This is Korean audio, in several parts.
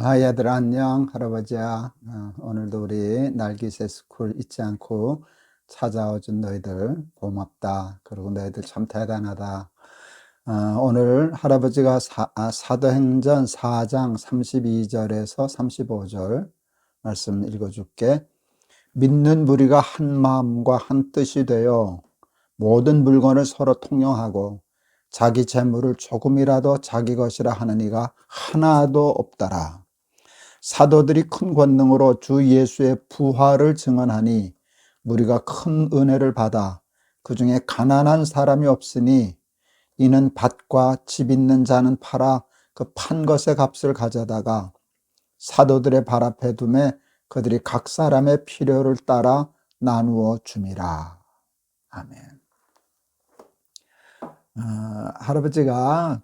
얘들아, 안녕. 할아버지야. 오늘도 우리 날기새 스쿨 잊지 않고 찾아와준 너희들 고맙다. 그리고 너희들 참 대단하다. 오늘 할아버지가 사도행전 4장 32절에서 35절 말씀 읽어줄게. 믿는 무리가 한 마음과 한 뜻이 되어 모든 물건을 서로 통용하고 자기 재물을 조금이라도 자기 것이라 하는 이가 하나도 없더라. 사도들이 큰 권능으로 주 예수의 부활을 증언하니 무리가 큰 은혜를 받아 그 중에 가난한 사람이 없으니 이는 밭과 집 있는 자는 팔아 그 판 것의 값을 가져다가 사도들의 발 앞에 두매 그들이 각 사람의 필요를 따라 나누어 줌이라. 아멘. 할아버지가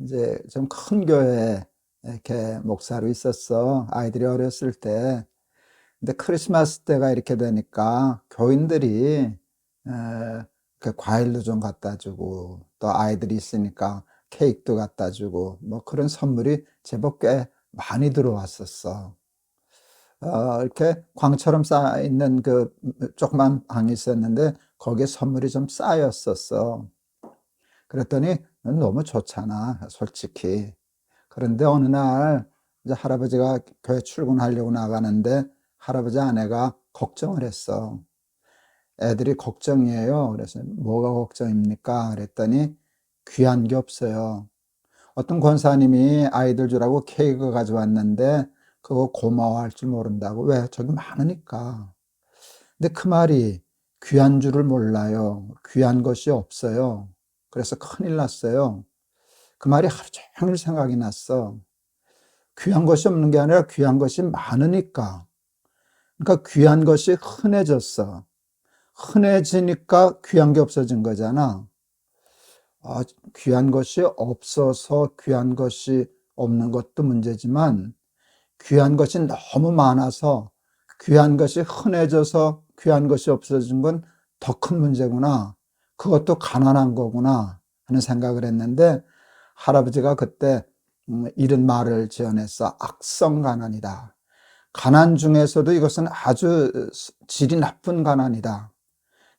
이제 좀 큰 교회에 이렇게 목사로 있었어. 아이들이 어렸을 때. 근데 크리스마스 때가 이렇게 되니까 교인들이 그 과일도 좀 갖다 주고 또 아이들이 있으니까 케이크도 갖다 주고 뭐 그런 선물이 제법 꽤 많이 들어왔었어. 이렇게 광처럼 쌓여있는 그 조그만 방이 있었는데 거기에 선물이 좀 쌓였었어. 그랬더니 너무 좋잖아, 솔직히. 그런데 어느 날 이제 할아버지가 교회 출근하려고 나가는데 할아버지 아내가 걱정을 했어. 애들이 걱정이에요. 그래서 뭐가 걱정입니까? 그랬더니 귀한 게 없어요. 어떤 권사님이 아이들 주라고 케이크 가져왔는데 그거 고마워할 줄 모른다고. 왜? 저기 많으니까. 근데 그 말이 귀한 줄을 몰라요. 귀한 것이 없어요. 그래서 큰일 났어요. 그 말이 하루 종일 생각이 났어. 귀한 것이 없는 게 아니라 귀한 것이 많으니까. 그러니까 귀한 것이 흔해졌어. 흔해지니까 귀한 게 없어진 거잖아. 귀한 것이 없어서 귀한 것이 없는 것도 문제지만 귀한 것이 너무 많아서 귀한 것이 흔해져서 귀한 것이 없어진 건 더 큰 문제구나. 그것도 가난한 거구나 하는 생각을 했는데 할아버지가 그때 이런 말을 지어냈어. 악성 가난이다. 가난 중에서도 이것은 아주 질이 나쁜 가난이다.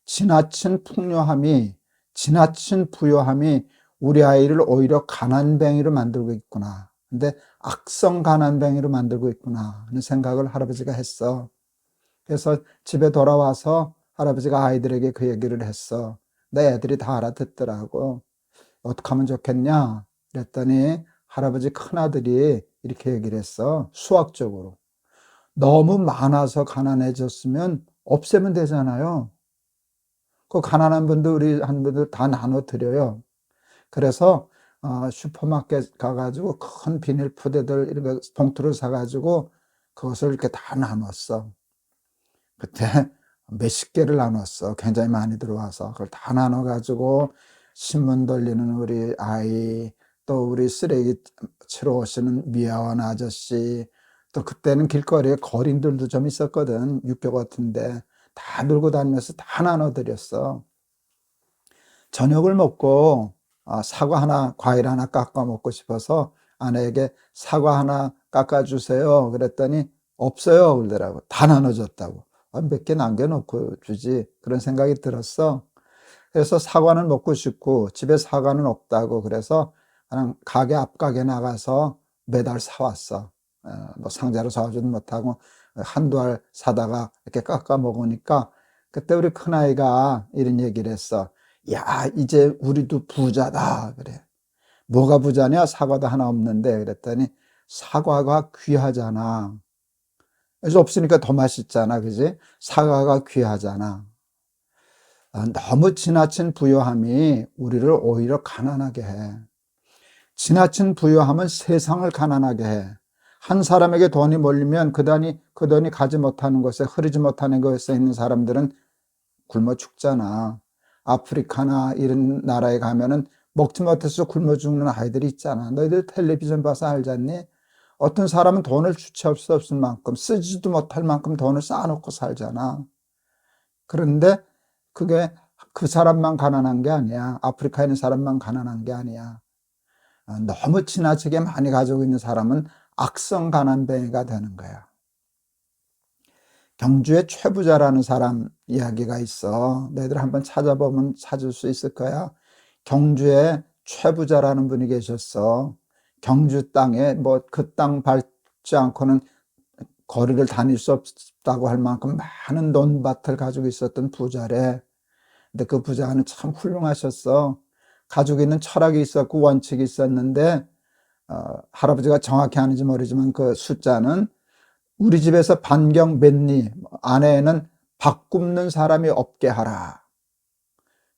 지나친 풍요함이, 지나친 부요함이 우리 아이를 오히려 가난뱅이로 만들고 있구나. 근데 악성 가난뱅이로 만들고 있구나 하는 생각을 할아버지가 했어. 그래서 집에 돌아와서 할아버지가 아이들에게 그 얘기를 했어. 내 애들이 다 알아듣더라고. 어떻게 하면 좋겠냐? 그랬더니 할아버지 큰아들이 이렇게 얘기를 했어. 수학적으로. 너무 많아서 가난해졌으면 없애면 되잖아요. 그 가난한 분들, 우리 한 분들 다 나눠드려요. 그래서 슈퍼마켓 가가지고 큰 비닐 푸대들 이런 거 봉투를 사가지고 그것을 이렇게 다 나눴어. 그때 몇십 개를 나눴어. 굉장히 많이 들어와서 그걸 다 나눠가지고 신문 돌리는 우리 아이, 또 우리 쓰레기 치러 오시는 미아원 아저씨, 또 그때는 길거리에 거린들도 좀 있었거든. 육교 같은데 다 들고 다니면서 다 나눠드렸어. 저녁을 먹고 사과 하나, 과일 하나 깎아 먹고 싶어서 아내에게 사과 하나 깎아주세요. 그랬더니 없어요. 그러더라고. 다 나눠줬다고. 몇 개 남겨놓고 주지. 그런 생각이 들었어. 그래서 사과는 먹고 싶고 집에 사과는 없다고. 그래서 그냥 가게 앞가게 나가서 매달 사왔어. 뭐 상자로 사오지는 못하고 한두 알 사다가 이렇게 깎아 먹으니까 그때 우리 큰아이가 이런 얘기를 했어. 야, 이제 우리도 부자다. 그래. 뭐가 부자냐? 사과도 하나 없는데. 그랬더니 사과가 귀하잖아. 그래서 없으니까 더 맛있잖아. 그지? 사과가 귀하잖아. 너무 지나친 부요함이 우리를 오히려 가난하게 해. 지나친 부요함은 세상을 가난하게 해. 한 사람에게 돈이 몰리면 그 돈이 가지 못하는 것에, 흐르지 못하는 것에 있는 사람들은 굶어 죽잖아. 아프리카나 이런 나라에 가면은 먹지 못해서 굶어 죽는 아이들이 있잖아. 너희들 텔레비전 봐서 알잖니? 어떤 사람은 돈을 주체할 수 없을 만큼, 쓰지도 못할 만큼 돈을 쌓아놓고 살잖아. 그런데 그게 그 사람만 가난한 게 아니야. 아프리카에 있는 사람만 가난한 게 아니야. 너무 지나치게 많이 가지고 있는 사람은 악성 가난뱅이가 되는 거야. 경주에 최부자라는 사람 이야기가 있어. 너희들 한번 찾아보면 찾을 수 있을 거야. 경주에 최부자라는 분이 계셨어. 경주 땅에 뭐 그 땅 밟지 않고는 거리를 다닐 수 없다고 할 만큼 많은 논밭을 가지고 있었던 부자래. 근데 그 부자는 참 훌륭하셨어. 가지고 있는 철학이 있었고 원칙이 있었는데 할아버지가 정확히 아는지 모르지만 그 숫자는 우리 집에서 반경 몇 리 안에는 밥 굽는 사람이 없게 하라.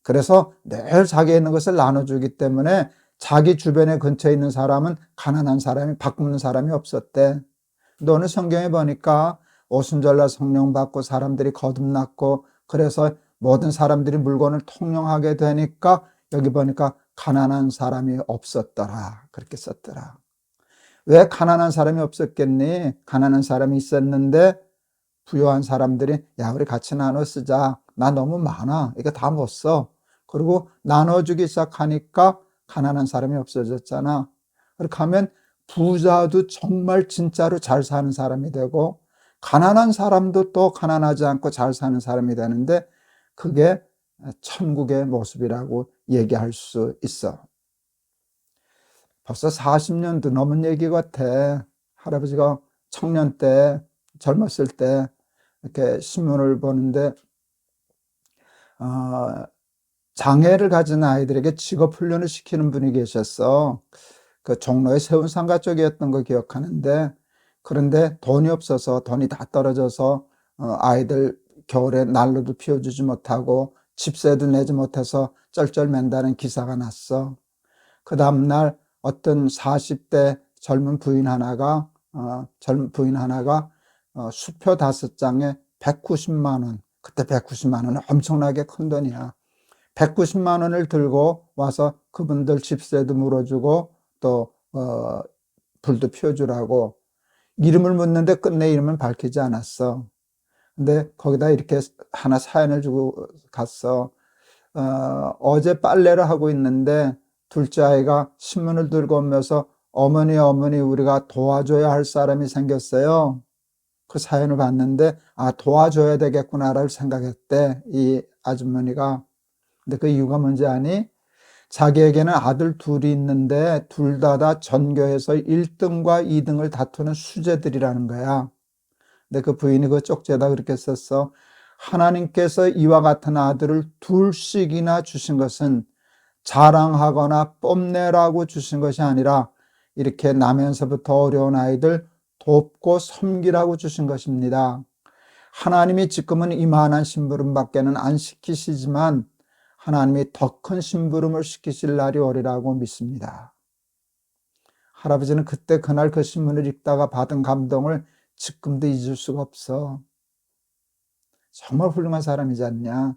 그래서 늘 자기에 있는 것을 나눠주기 때문에 자기 주변에 근처에 있는 사람은 가난한 사람이 밥 굽는 사람이 없었대. 너는 성경에 보니까 오순절날 성령 받고 사람들이 거듭났고 그래서 모든 사람들이 물건을 통용하게 되니까 여기 보니까 가난한 사람이 없었더라. 그렇게 썼더라. 왜 가난한 사람이 없었겠니? 가난한 사람이 있었는데 부유한 사람들이 야 우리 같이 나눠 쓰자. 나 너무 많아. 이거 다 못 써. 그리고 나눠주기 시작하니까 가난한 사람이 없어졌잖아. 그렇게 하면 부자도 정말 진짜로 잘 사는 사람이 되고 가난한 사람도 또 가난하지 않고 잘 사는 사람이 되는데 그게 천국의 모습이라고 얘기할 수 있어. 벌써 40년도 넘은 얘기 같아. 할아버지가 청년 때 젊었을 때 이렇게 신문을 보는데 장애를 가진 아이들에게 직업훈련을 시키는 분이 계셨어. 그 종로의 세운상가 쪽이었던 거 기억하는데 그런데 돈이 없어서 돈이 다 떨어져서 아이들 겨울에 난로도 피워주지 못하고 집세도 내지 못해서 쩔쩔맨다는 기사가 났어. 그 다음날 어떤 40대 젊은 부인 하나가 수표 5장에 190만 원, 그때 190만 원은 엄청나게 큰 돈이야. 190만 원을 들고 와서 그분들 집세도 물어주고 또 불도 피워주라고 이름을 묻는데 끝내 이름은 밝히지 않았어. 근데 거기다 이렇게 하나 사연을 주고 갔어. 어제 빨래를 하고 있는데 둘째 아이가 신문을 들고 오면서 어머니 우리가 도와줘야 할 사람이 생겼어요. 그 사연을 봤는데 도와줘야 되겠구나를 생각했대 이 아주머니가. 근데 그 이유가 뭔지 아니? 자기에게는 아들 둘이 있는데 둘 다 전교에서 1등과 2등을 다투는 수재들이라는 거야. 근데 그 부인이 그 쪽지에다 그렇게 썼어. 하나님께서 이와 같은 아들을 둘씩이나 주신 것은 자랑하거나 뽐내라고 주신 것이 아니라 이렇게 나면서부터 어려운 아이들 돕고 섬기라고 주신 것입니다. 하나님이 지금은 이만한 심부름밖에는 안 시키시지만 하나님이 더 큰 심부름을 시키실 날이 오리라고 믿습니다. 할아버지는 그때 그날 그 신문을 읽다가 받은 감동을 지금도 잊을 수가 없어. 정말 훌륭한 사람이지 않냐.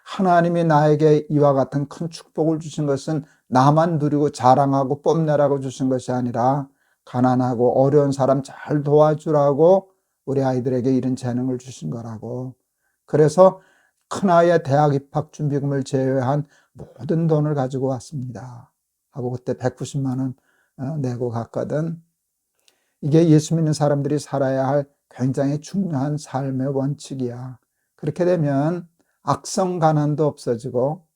하나님이 나에게 이와 같은 큰 축복을 주신 것은 나만 누리고 자랑하고 뽐내라고 주신 것이 아니라 가난하고 어려운 사람 잘 도와주라고 우리 아이들에게 이런 재능을 주신 거라고. 그래서 큰아이의 대학 입학 준비금을 제외한 모든 돈을 가지고 왔습니다 하고 그때 190만 원 내고 갔거든. 이게 예수 믿는 사람들이 살아야 할 굉장히 중요한 삶의 원칙이야. 그렇게 되면 악성 가난도 없어지고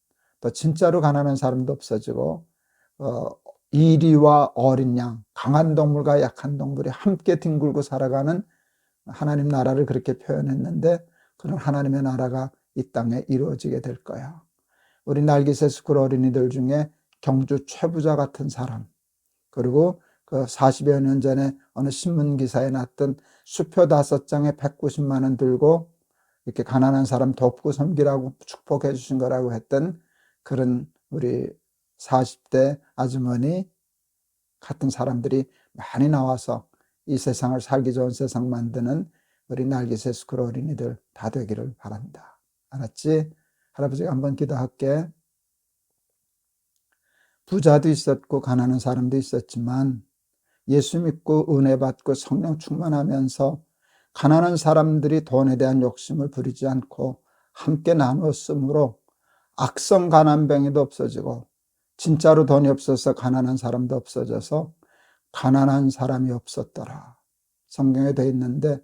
또 진짜로 가난한 사람도 없어지고 이리와 어린 양, 강한 동물과 약한 동물이 함께 뒹굴고 살아가는 하나님 나라를 그렇게 표현했는데 그런 하나님의 나라가 이 땅에 이루어지게 될 거야. 우리 날개새 스쿨 어린이들 중에 경주 최부자 같은 사람, 그리고 그 40여 년 전에 어느 신문 기사에 났던 수표 5장에 190만 원 들고 이렇게 가난한 사람 돕고 섬기라고 축복해 주신 거라고 했던 그런 우리 40대 아주머니 같은 사람들이 많이 나와서 이 세상을 살기 좋은 세상 만드는 우리 날개새 스쿨 어린이들 다 되기를 바란다. 알았지? 할아버지가 한번 기도할게. 부자도 있었고 가난한 사람도 있었지만 예수 믿고 은혜 받고 성령 충만하면서 가난한 사람들이 돈에 대한 욕심을 부리지 않고 함께 나누었으므로 악성 가난뱅이도 없어지고 진짜로 돈이 없어서 가난한 사람도 없어져서 가난한 사람이 없었더라. 성경에 되어 있는데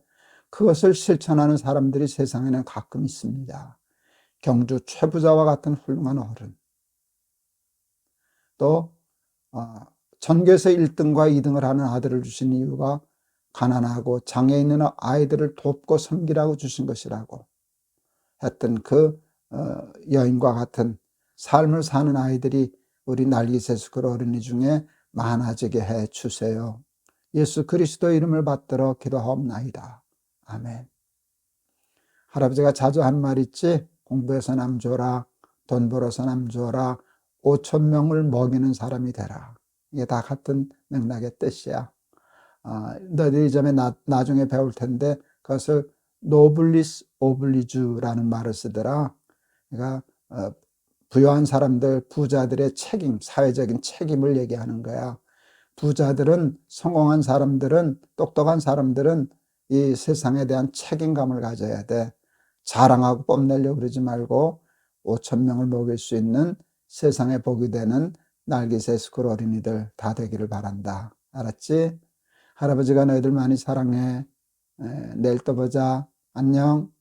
그것을 실천하는 사람들이 세상에는 가끔 있습니다. 경주 최부자와 같은 훌륭한 어른, 또 전교에서 1등과 2등을 하는 아들을 주신 이유가 가난하고 장애 있는 아이들을 돕고 섬기라고 주신 것이라고 했던 그 여인과 같은 삶을 사는 아이들이 우리 날기세스 그 어린이 중에 많아지게 해 주세요. 예수 그리스도 이름을 받들어 기도하옵나이다. 아멘. 할아버지가 자주 한 말 있지? 공부해서 남 줘라, 돈 벌어서 남 줘라, 5천 명을 먹이는 사람이 되라. 이게 다 같은 맥락의 뜻이야. 너희들이 점에 나중에 배울 텐데 그것을 노블리스 오블리주라는 말을 쓰더라. 그러니까 부유한 사람들, 부자들의 책임, 사회적인 책임을 얘기하는 거야. 부자들은, 성공한 사람들은, 똑똑한 사람들은 이 세상에 대한 책임감을 가져야 돼. 자랑하고 뽐내려고 그러지 말고 5천 명을 먹일 수 있는 세상에 복이 되는 날기새 스쿨 어린이들 다 되기를 바란다. 알았지? 할아버지가 너희들 많이 사랑해. 내일 또 보자. 안녕.